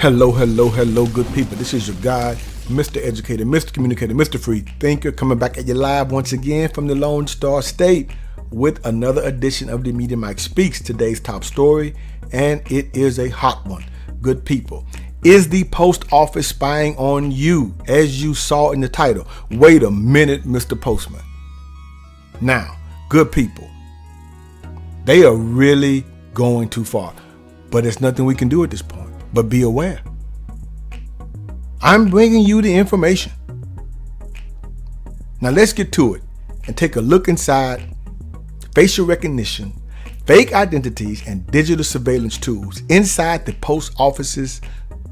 Hello, good people. This is your guy, Mr. Educator, Mr. Communicator, Mr. Free Thinker, coming back at you live once again from the Lone Star State with another edition of the Media Mike Speaks. Today's top story, and it is a hot one. Good people. Is the post office spying on you, as you saw in the title? Wait a minute, Mr. Postman. Now, good people, they are really going too far, but there's nothing we can do at this point. But be aware. I'm bringing you the information. Now let's get to it and take a look inside facial recognition, fake identities, and digital surveillance tools inside the post office's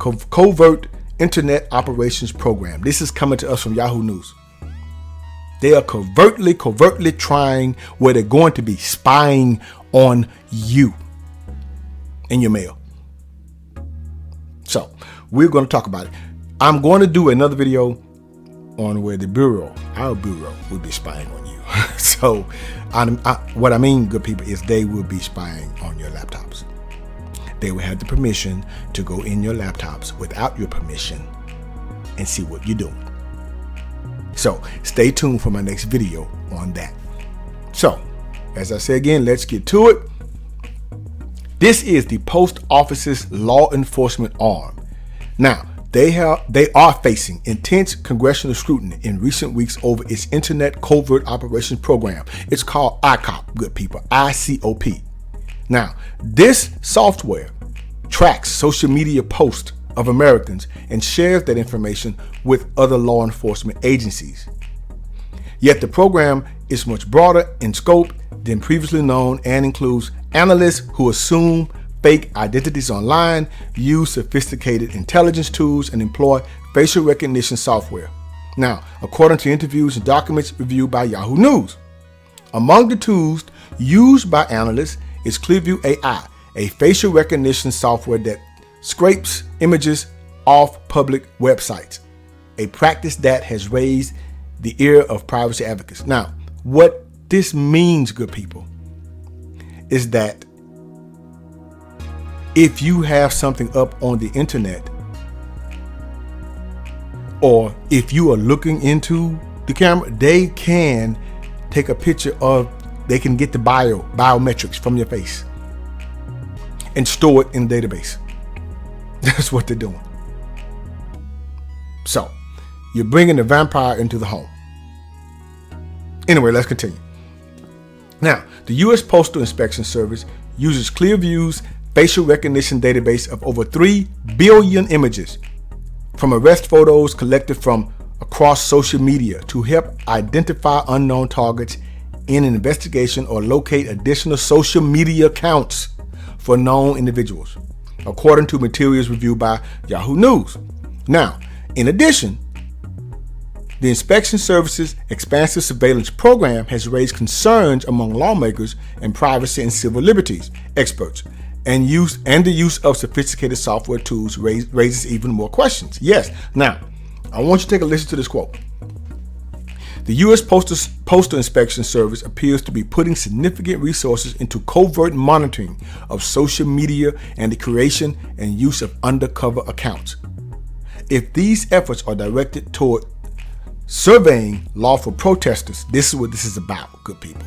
Covert Internet Operations Program. This is coming to us from Yahoo News. They are covertly trying where they're going to be spying on you in your mail. So we're going to talk about it. I'm going to do another video on where our bureau will be spying on you. So what I mean, good people, is they will be spying on your laptops. They will have the permission to go in your laptops without your permission and see what you're doing. So stay tuned for my next video on that. So as I say again, let's get to it. This is the post office's law enforcement arm. Now, they are facing intense congressional scrutiny in recent weeks over its Internet Covert Operations Program. It's called ICOP, good people, ICOP. Now, this software tracks social media posts of Americans and shares that information with other law enforcement agencies. Yet the program is much broader in scope than previously known and includes analysts who assume fake identities online, use sophisticated intelligence tools, and employ facial recognition software. Now, according to interviews and documents reviewed by Yahoo News, among the tools used by analysts is Clearview AI, a facial recognition software that scrapes images off public websites, a practice that has raised the ear of privacy advocates. Now, what this means, good people, is that if you have something up on the internet, or if you are looking into the camera, they can take a picture they can get the biometrics from your face and store it in a database. That's what they're doing. So you're bringing the vampire into the home. Anyway, let's continue. Now, the U.S. Postal Inspection Service uses Clearview's facial recognition database of over 3 billion images from arrest photos collected from across social media to help identify unknown targets in an investigation or locate additional social media accounts for known individuals, according to materials reviewed by Yahoo News. Now, in addition, the Inspection Service's expansive surveillance program has raised concerns among lawmakers and privacy and civil liberties experts, and the use of sophisticated software tools raises even more questions. Yes. Now, I want you to take a listen to this quote. The U.S. Postal Inspection Service appears to be putting significant resources into covert monitoring of social media and the creation and use of undercover accounts. If these efforts are directed toward surveying lawful protesters, this is what this is about, good people.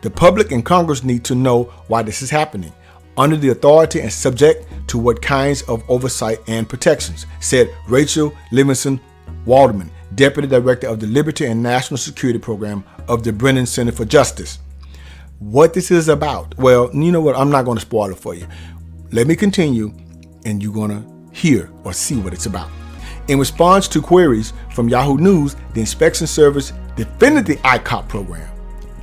The public and Congress need to know why this is happening, under the authority and subject to what kinds of oversight and protections, said Rachel Livingston Waldman, Deputy Director of the Liberty and National Security Program of the Brennan Center for Justice. What this is about, well, you know what, I'm not going to spoil it for you. Let me continue, and you're going to hear or see what it's about. In response to queries from Yahoo News, the Inspection Service defended the ICOP program.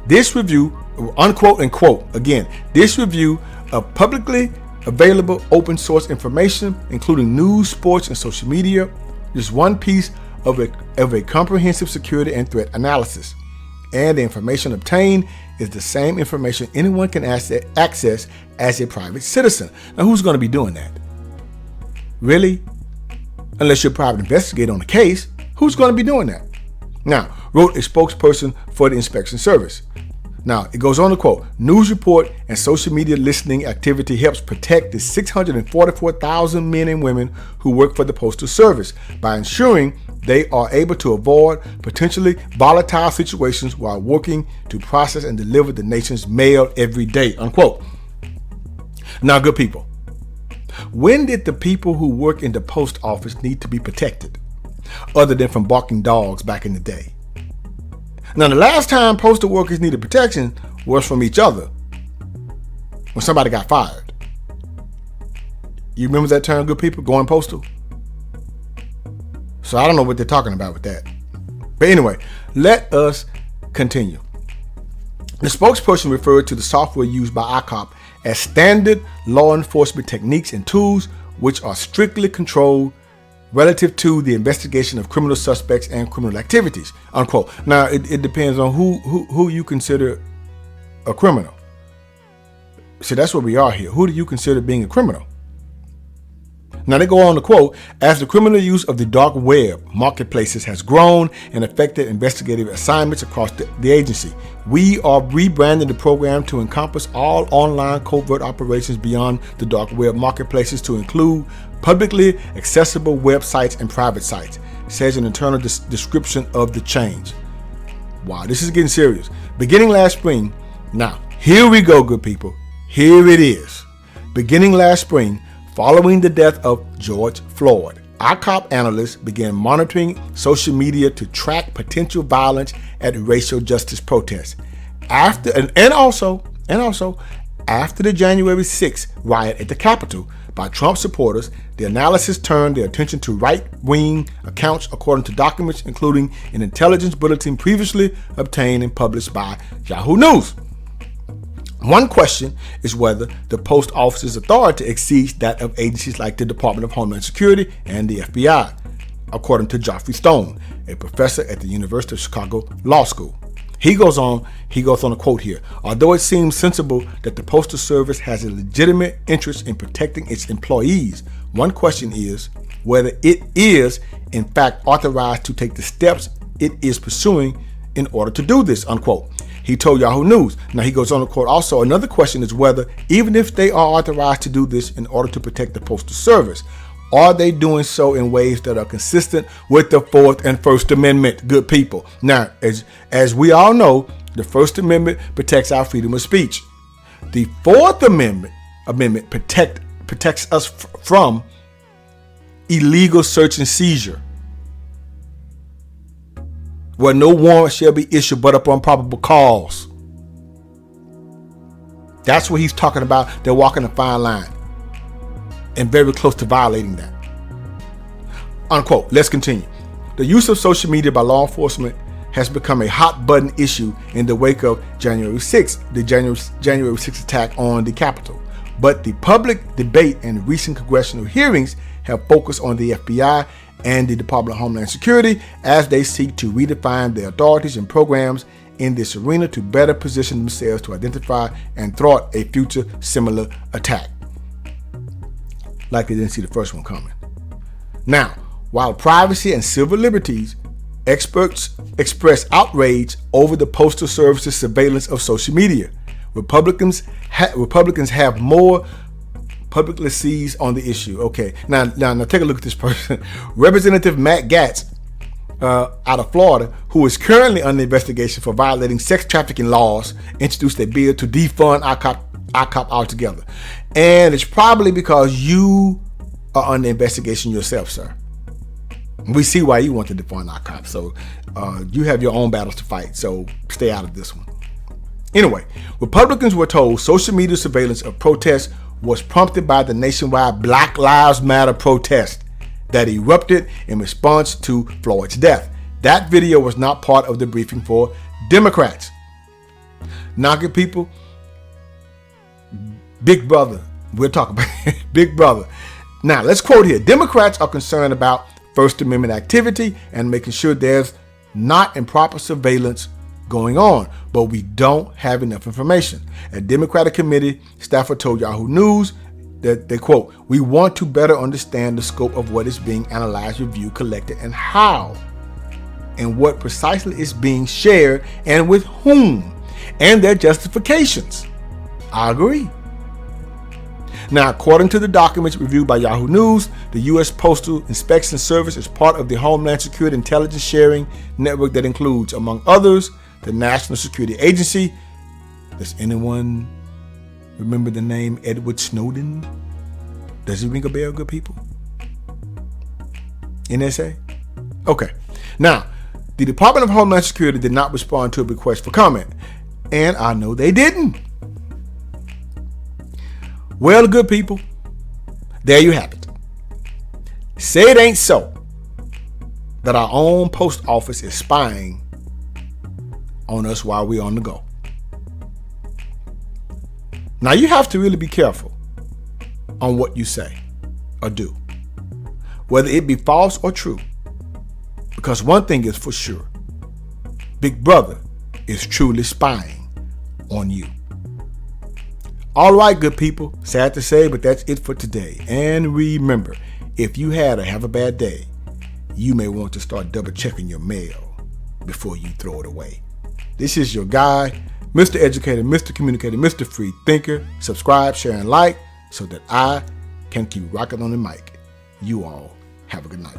This review, unquote and quote, again, this review of publicly available open source information, including news, sports, and social media, is one piece of a comprehensive security and threat analysis. And the information obtained is the same information anyone can access as a private citizen. Now, who's going to be doing that? Really? Unless you're a private investigator on the case, who's going to be doing that? Now, wrote a spokesperson for the Inspection Service. Now, it goes on to quote, news report and social media listening activity helps protect the 644,000 men and women who work for the Postal Service by ensuring they are able to avoid potentially volatile situations while working to process and deliver the nation's mail every day, unquote. Now, good people, when did the people who work in the post office need to be protected, other than from barking dogs back in the day? Now, the last time postal workers needed protection was from each other, when somebody got fired. You remember that term, good people, going postal? So I don't know what they're talking about with that. But anyway, let us continue. The spokesperson referred to the software used by ICOP as standard law enforcement techniques and tools which are strictly controlled relative to the investigation of criminal suspects and criminal activities, unquote. Now, it depends on who you consider a criminal. So that's where we are here. Who do you consider being a criminal? Now, they go on to quote, as the criminal use of the dark web marketplaces has grown and affected investigative assignments across the agency, we are rebranding the program to encompass all online covert operations beyond the dark web marketplaces to include publicly accessible websites and private sites, says an internal description of the change. Wow, this is getting serious. Beginning last spring, now, here we go, good people. Here it is. Beginning last spring, following the death of George Floyd, ICOP analysts began monitoring social media to track potential violence at racial justice protests. After the January 6th riot at the Capitol by Trump supporters, the analysis turned their attention to right-wing accounts according to documents including an intelligence bulletin previously obtained and published by Yahoo News. One question is whether the post office's authority exceeds that of agencies like the Department of Homeland Security and the FBI, according to Geoffrey Stone, a professor at the University of Chicago Law School. He goes on to quote here, although it seems sensible that the Postal Service has a legitimate interest in protecting its employees, one question is whether it is in fact authorized to take the steps it is pursuing in order to do this, unquote. He told Yahoo News. Now, he goes on to quote, also, another question is whether, even if they are authorized to do this in order to protect the Postal Service, are they doing so in ways that are consistent with the Fourth and First Amendment, good people? Now, as we all know, the First Amendment protects our freedom of speech. The Fourth Amendment protects us from illegal search and seizure, where no warrant shall be issued but upon probable cause. That's what he's talking about. They're walking a fine line and very close to violating that, unquote. Let's continue. The use of social media by law enforcement has become a hot button issue in the wake of January 6th, the January 6th attack on the Capitol. But the public debate and recent congressional hearings have focused on the FBI and the Department of Homeland Security as they seek to redefine their authorities and programs in this arena to better position themselves to identify and thwart a future similar attack. Like they didn't see the first one coming. Now, while privacy and civil liberties, experts express outrage over the Postal Service's surveillance of social media. Republicans have more publicly seized on the issue. Okay, now take a look at this person. Representative Matt Gaetz out of Florida, who is currently under investigation for violating sex trafficking laws, introduced a bill to defund ICOP altogether. And it's probably because you are under investigation yourself, sir. We see why you want to defund ICOP. So you have your own battles to fight. So stay out of this one. Anyway, Republicans were told social media surveillance of protests was prompted by the nationwide Black Lives Matter protest that erupted in response to Floyd's death. That video was not part of the briefing for Democrats. Now, good people, Big Brother, we'll talk about Big Brother. Now, let's quote here. Democrats are concerned about First Amendment activity and making sure there's not improper surveillance going on, but we don't have enough information. A Democratic committee staffer told Yahoo News that they quote, "We want to better understand the scope of what is being analyzed, reviewed, collected, and how, and what precisely is being shared and with whom. and their justifications. I agree. Now, according to the documents reviewed by Yahoo News, the U.S. Postal Inspection Service is part of the Homeland Security Intelligence Sharing Network that includes, among others, the National Security Agency. Does anyone remember the name Edward Snowden? Does he ring a bell, good people? NSA? Okay. Now, the Department of Homeland Security did not respond to a request for comment. And I know they didn't. Well, good people, there you have it. Say it ain't so that our own post office is spying on us while we're on the go. Now, you have to really be careful on what you say or do, whether it be false or true, because one thing is for sure: Big Brother is truly spying on you. All right, good people, sad to say, but that's it for today. And remember, if you had or have a bad day, you may want to start double checking your mail before you throw it away. This is your guy, Mr. Educator, Mr. Communicator, Mr. Free Thinker. Subscribe, share, and like so that I can keep rocking on the mic. You all have a good night.